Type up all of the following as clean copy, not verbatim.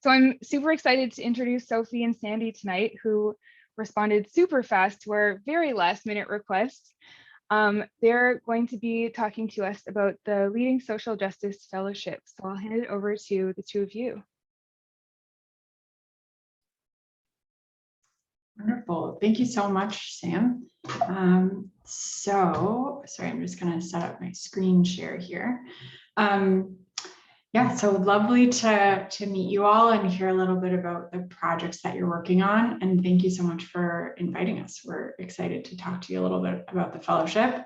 So I'm super excited to introduce Sophie and Sandi tonight, who responded super fast to our very last minute request. They're going to be talking to us about the Leading Social Justice Fellowship. So I'll hand it over to the two of you. Wonderful. Thank you so much, Sam. Sorry, I'm just going to set up my screen share here. Yeah, so lovely to meet you all and hear a little bit about the projects that you're working on. And thank you so much for inviting us. We're excited to talk to you a little bit about the fellowship.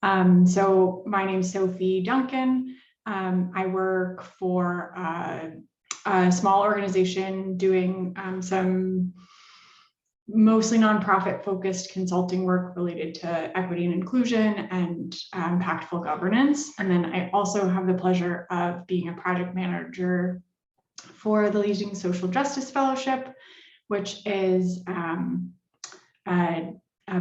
So my name is Sophie Duncan. I work for a small organization doing some mostly nonprofit focused consulting work related to equity and inclusion and impactful governance. And then I also have the pleasure of being a project manager for the Leading Social Justice Fellowship, which is a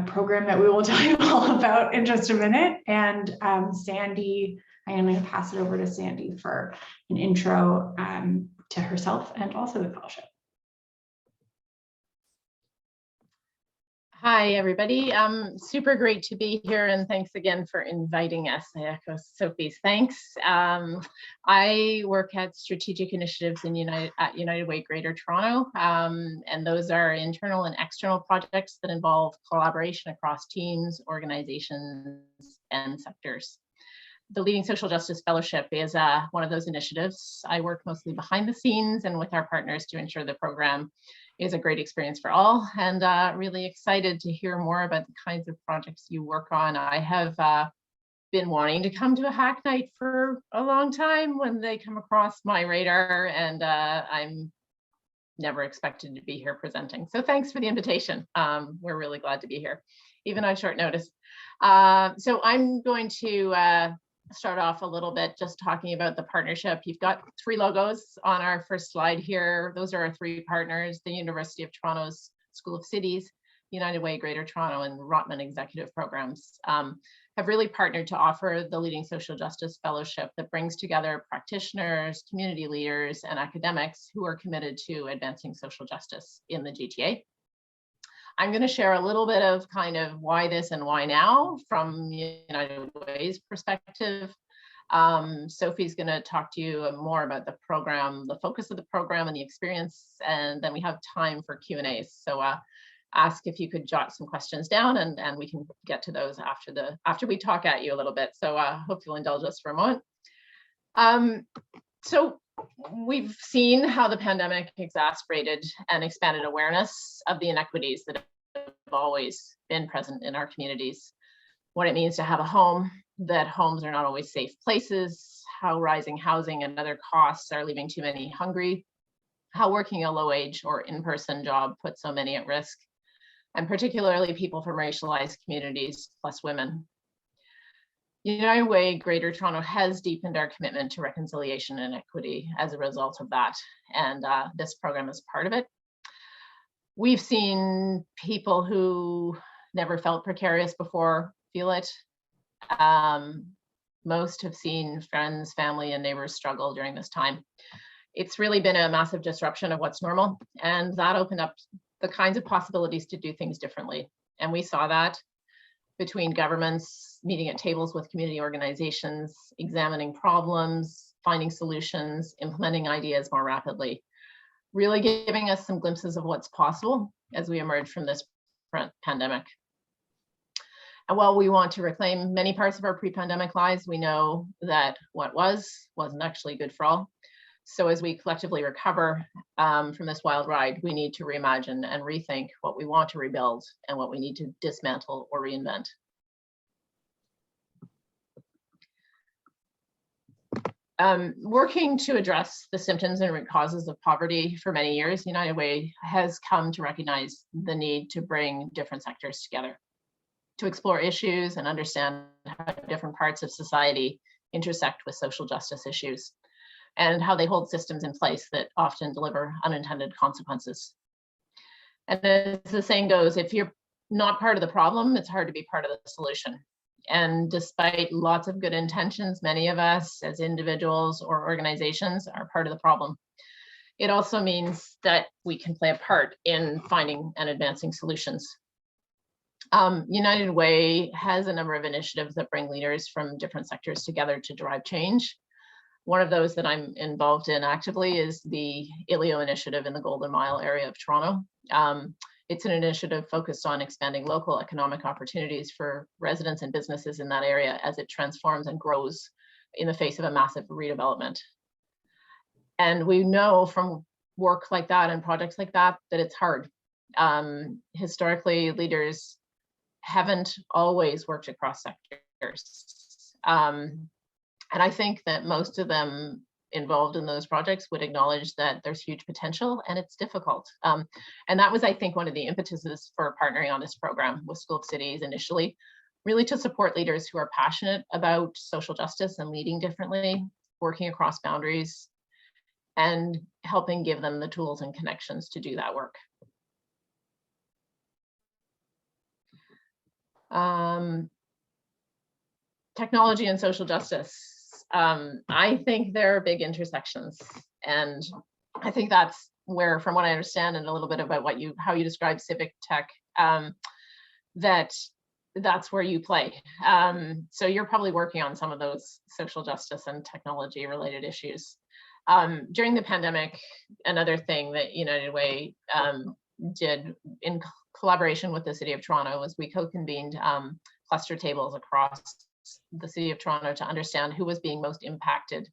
program that we will tell you all about in just a minute. And Sandi, I am going to pass it over to Sandi for an intro to herself and also the fellowship. Hi, everybody. Super great to be here, and thanks again for inviting us. I echo Sophie's thanks. I work at Strategic Initiatives in United Way Greater Toronto, and those are internal and external projects that involve collaboration across teams, organizations, and sectors. The Leading Social Justice Fellowship is one of those initiatives. I work mostly behind the scenes and with our partners to ensure the program is a great experience for all, and really excited to hear more about the kinds of projects you work on. I have been wanting to come to a Hacknight for a long time when they come across my radar, and I'm never expected to be here presenting. So thanks for the invitation. We're really glad to be here, even on short notice. So I'm going to start off a little bit just talking about the partnership. You've got three logos on our first slide here. Those are our three partners: the University of Toronto's School of Cities, United Way Greater Toronto, and Rotman Executive programs have really partnered to offer the Leading Social Justice Fellowship that brings together practitioners, community leaders, and academics who are committed to advancing social justice in the GTA. I'm going to share a little bit of kind of why this and why now from United Way's perspective. Sophie's going to talk to you more about the program, the focus of the program and the experience, and then we have time for Q&As. So ask if you could jot some questions down, and we can get to those after we talk at you a little bit. So hope you'll indulge us for a moment. So we've seen how the pandemic exacerbated and expanded awareness of the inequities that have always been present in our communities. What it means to have a home, that homes are not always safe places, how rising housing and other costs are leaving too many hungry, how working a low-wage or in-person job puts so many at risk, and particularly people from racialized communities, plus women. United Way Greater Toronto has deepened our commitment to reconciliation and equity as a result of that, and this program is part of it. We've seen people who never felt precarious before feel it. Most have seen friends, family, and neighbors struggle during this time. It's really been a massive disruption of what's normal, and that opened up the kinds of possibilities to do things differently. And we saw that between governments meeting at tables with community organizations, examining problems, finding solutions, implementing ideas more rapidly, really giving us some glimpses of what's possible as we emerge from this pandemic. And while we want to reclaim many parts of our pre-pandemic lives, we know that what wasn't actually good for all. So as we collectively recover from this wild ride, we need to reimagine and rethink what we want to rebuild and what we need to dismantle or reinvent. Working to address the symptoms and root causes of poverty for many years, United Way has come to recognize the need to bring different sectors together, to explore issues and understand how different parts of society intersect with social justice issues, and how they hold systems in place that often deliver unintended consequences. And as the saying goes, if you're not part of the problem, it's hard to be part of the solution. And despite lots of good intentions, many of us as individuals or organizations are part of the problem. It also means that we can play a part in finding and advancing solutions. United Way has a number of initiatives that bring leaders from different sectors together to drive change. One of those that I'm involved in actively is the ILIO initiative in the Golden Mile area of Toronto. It's an initiative focused on expanding local economic opportunities for residents and businesses in that area as it transforms and grows in the face of a massive redevelopment. And we know from work like that and projects like that, that it's hard. Historically, leaders haven't always worked across sectors. And I think that most of them involved in those projects would acknowledge that there's huge potential and it's difficult. And that was, I think, one of the impetuses for partnering on this program with School of Cities initially, really to support leaders who are passionate about social justice and leading differently, working across boundaries, and helping give them the tools and connections to do that work. Technology and social justice. I think there are big intersections, and I think that's where, from what I understand, and a little bit about how you describe civic tech, that's where you play. So you're probably working on some of those social justice and technology related issues. During the pandemic, another thing that United Way did in collaboration with the City of Toronto was we co-convened cluster tables across the City of Toronto to understand who was being most impacted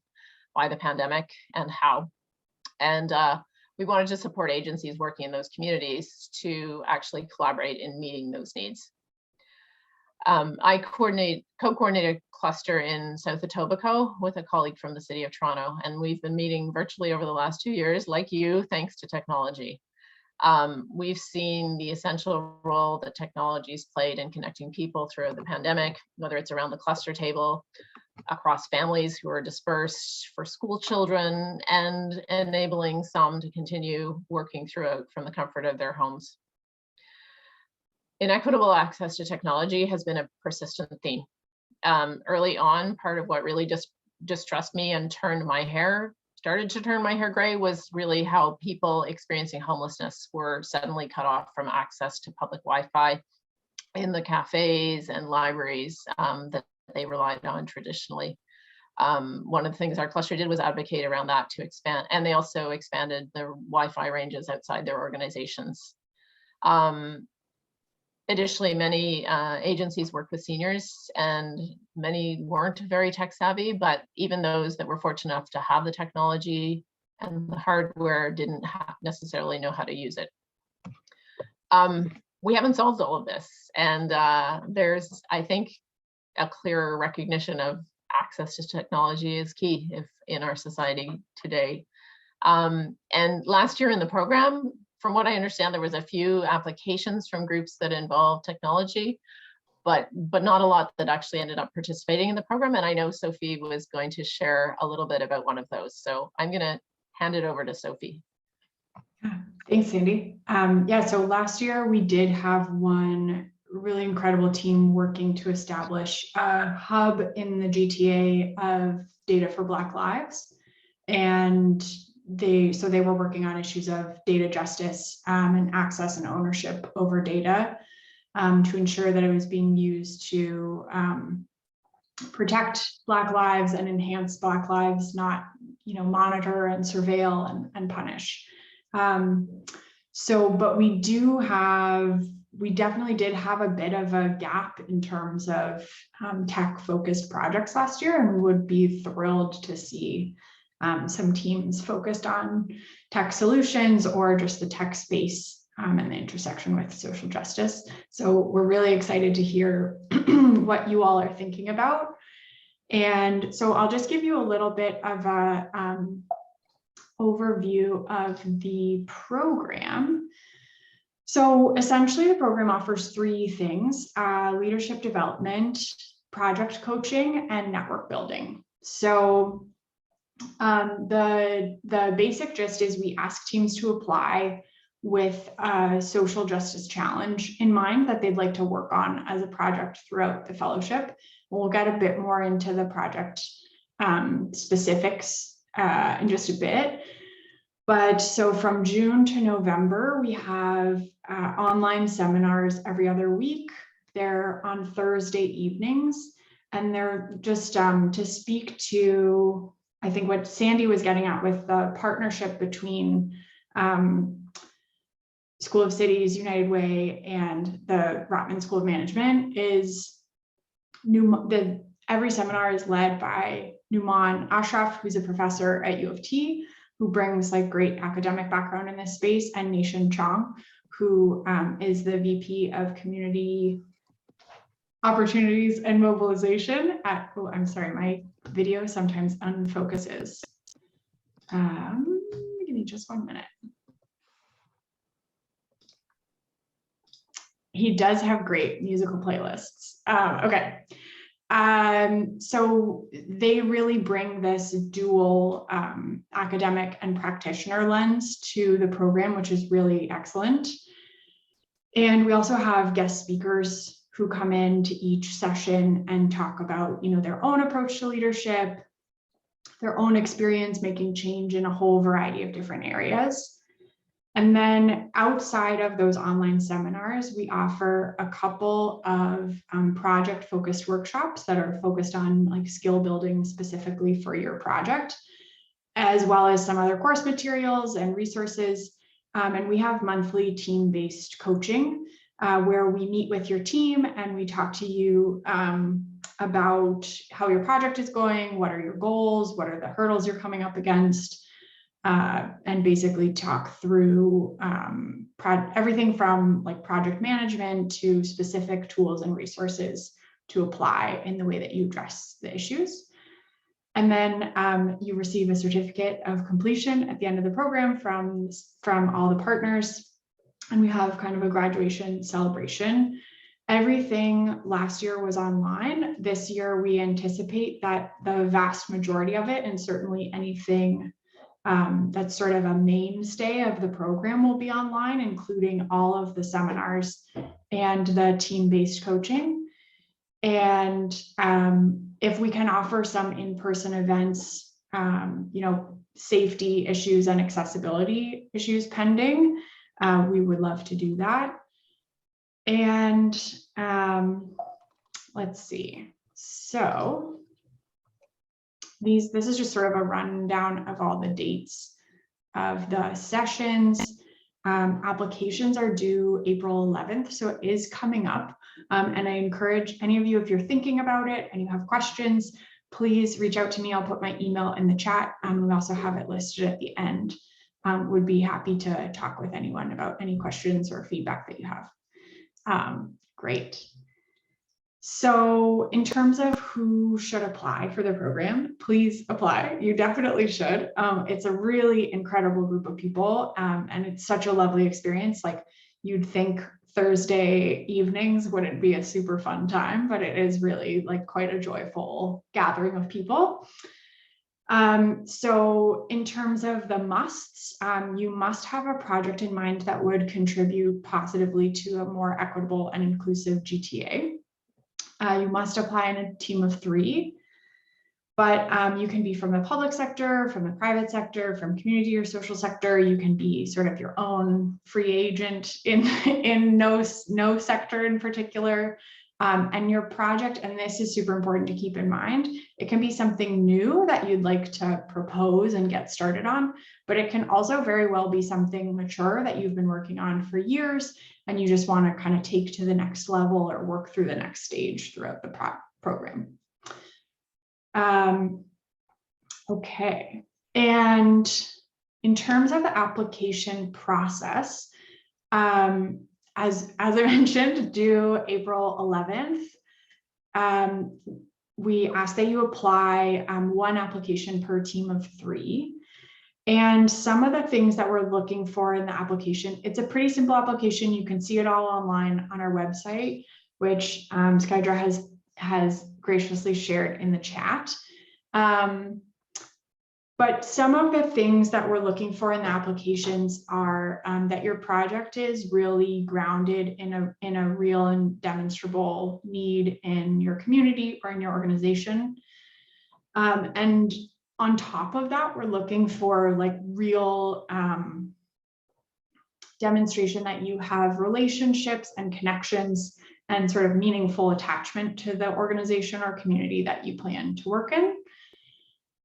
by the pandemic and how. And we wanted to support agencies working in those communities to actually collaborate in meeting those needs. I co-coordinate a cluster in South Etobicoke with a colleague from the City of Toronto, and we've been meeting virtually over the last 2 years, like you, thanks to technology. We've seen the essential role that technology's played in connecting people throughout the pandemic, whether it's around the cluster table, across families who are dispersed, for school children, and enabling some to continue working throughout from the comfort of their homes. Inequitable access to technology has been a persistent theme. Early on, part of what really just distressed me and started to turn my hair gray was really how people experiencing homelessness were suddenly cut off from access to public Wi-Fi in the cafes and libraries that they relied on traditionally. One of the things our cluster did was advocate around that to expand, and they also expanded their Wi-Fi ranges outside their organizations. Additionally, many agencies work with seniors, and many weren't very tech savvy, but even those that were fortunate enough to have the technology and the hardware didn't necessarily know how to use it. We haven't solved all of this, and there's, I think, a clearer recognition of access to technology is key in our society today. And last year in the program, from what I understand, there was a few applications from groups that involve technology, but not a lot that actually ended up participating in the program. And I know Sophie was going to share a little bit about one of those. So I'm going to hand it over to Sophie. Thanks, Sandi. Yeah, so last year we did have one really incredible team working to establish a hub in the GTA of data for Black lives. And they were working on issues of data justice and access and ownership over data to ensure that it was being used to protect Black lives and enhance Black lives, not monitor and surveil and punish. But we definitely did have a bit of a gap in terms of tech-focused projects last year, and we would be thrilled to see some teams focused on tech solutions or just the tech space and the intersection with social justice. So we're really excited to hear what you all are thinking about. And so I'll just give you a little bit of a overview of the program. So essentially the program offers 3 things: leadership development, project coaching, and network building. So the basic gist is we ask teams to apply with a social justice challenge in mind that they'd like to work on as a project throughout the fellowship. We'll get a bit more into the project specifics in just a bit. But so from June to November, we have online seminars every other week. They're on Thursday evenings, and they're just to speak to, I think, what Sandi was getting at with the partnership between School of Cities, United Way, and the Rotman School of Management is every seminar is led by Numan Ashraf, who's a professor at U of T, who brings like great academic background in this space, and Nation Chong, who is the VP of Community Opportunities and Mobilization at, oh, I'm sorry, my video sometimes unfocuses. Give me just 1 minute. He does have great musical playlists. Okay. So they really bring this dual academic and practitioner lens to the program, which is really excellent. And we also have guest speakers who come into each session and talk about, their own approach to leadership, their own experience making change in a whole variety of different areas. And then outside of those online seminars, we offer a couple of project-focused workshops that are focused on like skill building specifically for your project, as well as some other course materials and resources. And we have monthly team-based coaching where we meet with your team and we talk to you about how your project is going, what are your goals, what are the hurdles you're coming up against, and basically talk through everything from like project management to specific tools and resources to apply in the way that you address the issues. And then you receive a certificate of completion at the end of the program from all the partners. And we have kind of a graduation celebration. Everything last year was online. This year, we anticipate that the vast majority of it, and certainly anything that's sort of a mainstay of the program, will be online, including all of the seminars and the team-based coaching. And if we can offer some in-person events, safety issues and accessibility issues pending, we would love to do that. And let's see. So this is just sort of a rundown of all the dates of the sessions. Applications are due April 11th, so it is coming up. And I encourage any of you, if you're thinking about it and you have questions, please reach out to me. I'll put my email in the chat. We also have it listed at the end. Would be happy to talk with anyone about any questions or feedback that you have. Great. So in terms of who should apply for the program, please apply. You definitely should. It's a really incredible group of people, and it's such a lovely experience. Like, you'd think Thursday evenings wouldn't be a super fun time, but it is really like quite a joyful gathering of people. So in terms of the musts, you must have a project in mind that would contribute positively to a more equitable and inclusive GTA. You must apply in a team of 3, but you can be from the public sector, from the private sector, from community or social sector. You can be sort of your own free agent in no sector in particular. And your project, and this is super important to keep in mind, it can be something new that you'd like to propose and get started on, but it can also very well be something mature that you've been working on for years and you just want to kind of take to the next level or work through the next stage throughout the program. Okay, and in terms of the application process, as I mentioned, due April 11th, we ask that you apply 1 application per team of 3. And some of the things that we're looking for in the application, it's a pretty simple application. You can see it all online on our website, which Skydra has graciously shared in the chat. But some of the things that we're looking for in the applications are that your project is really grounded in a real and demonstrable need in your community or in your organization. And on top of that, we're looking for like real demonstration that you have relationships and connections and sort of meaningful attachment to the organization or community that you plan to work in.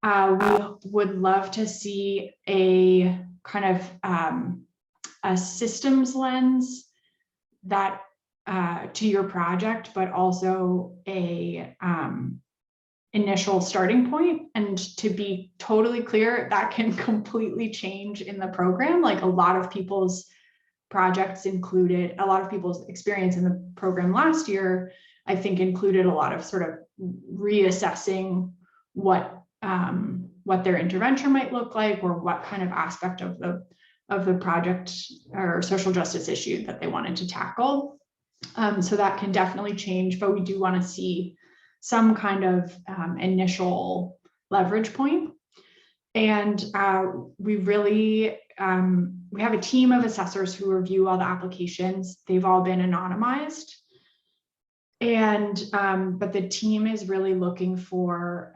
We would love to see a kind of a systems lens that to your project, but also a initial starting point. And to be totally clear, that can completely change in the program. Like a lot of people's projects included, a lot of people's experience in the program last year, I think included a lot of sort of reassessing what their intervention might look like, or what kind of aspect of the project or social justice issue that they wanted to tackle. So that can definitely change, but we do want to see some kind of initial leverage point. And we really, we have a team of assessors who review all the applications. They've all been anonymized. And, but the team is really looking for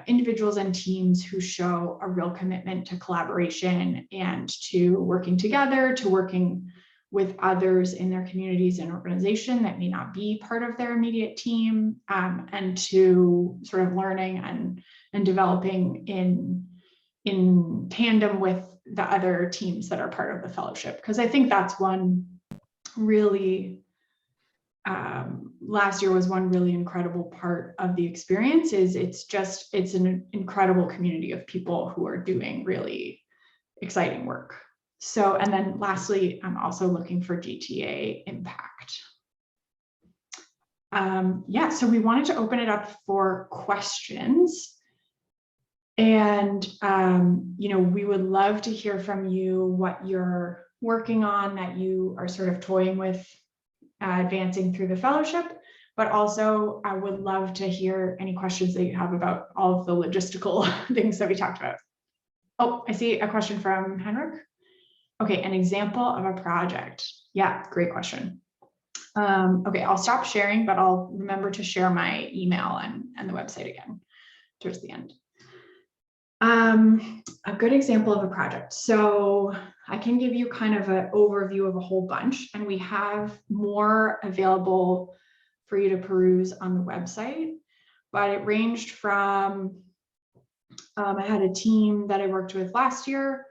individuals and teams who show a real commitment to collaboration and to working together, to working with others in their communities and organization that may not be part of their immediate team, and to sort of learning and developing in tandem with the other teams that are part of the fellowship. Because I think that's one really, last year was one really incredible part of the experience. Is it's an incredible community of people who are doing really exciting work. So, and then lastly, I'm also looking for GTA impact. Yeah, so we wanted to open it up for questions. And, you know, we would love to hear from you what you're working on that you are sort of toying with advancing through the fellowship, but also I would love to hear any questions that you have about all of the logistical things that we talked about. Oh, I see a question from Henrik. Okay, an example of a project. Yeah, great question. Okay, I'll stop sharing, but I'll remember to share my email and the website again towards the end. A good example of a project. So I can give you kind of an overview of a whole bunch, and we have more available for you to peruse on the website, but it ranged from, I had a team that I worked with last year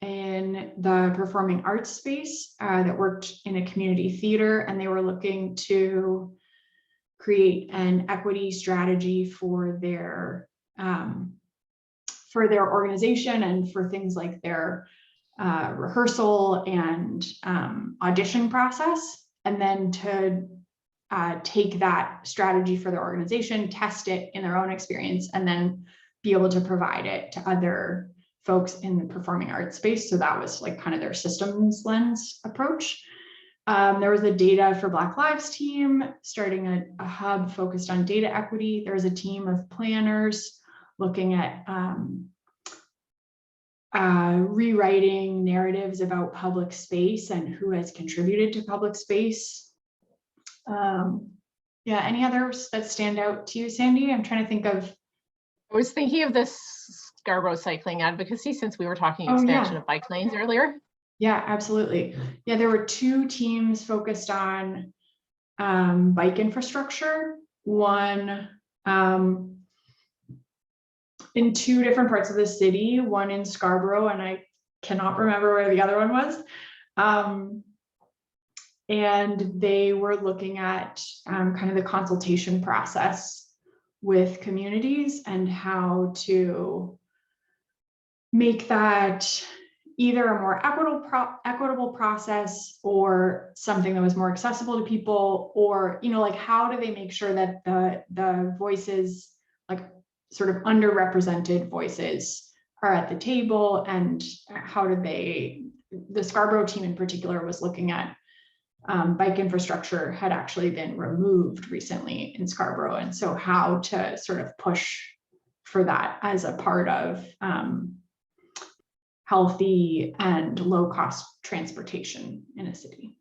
in the performing arts space that worked in a community theater, and they were looking to create an equity strategy for their organization and for things like their rehearsal and audition process, and then to take that strategy for their organization, test it in their own experience, and then be able to provide it to other folks in the performing arts space. So that was like kind of their systems lens approach. There was a data for Black Lives team, starting a hub focused on data equity. There was a team of planners looking at rewriting narratives about public space and who has contributed to public space. Yeah, any others that stand out to you, Sandi? I'm trying to think of. I was thinking of this Scarborough cycling advocacy, since we were talking expansion of bike lanes earlier. Yeah, absolutely. Yeah, there were two teams focused on bike infrastructure. One in two different parts of the city, one in Scarborough, and I cannot remember where the other one was. And they were looking at kind of the consultation process with communities and how to make that either a more equitable process or something that was more accessible to people, or, you know, like how do they make sure that the voices, like sort of underrepresented voices, are at the table, and how do they, the Scarborough team in particular was looking at bike infrastructure had actually been removed recently in Scarborough, and so how to sort of push for that as a part of healthy and low-cost transportation in a city.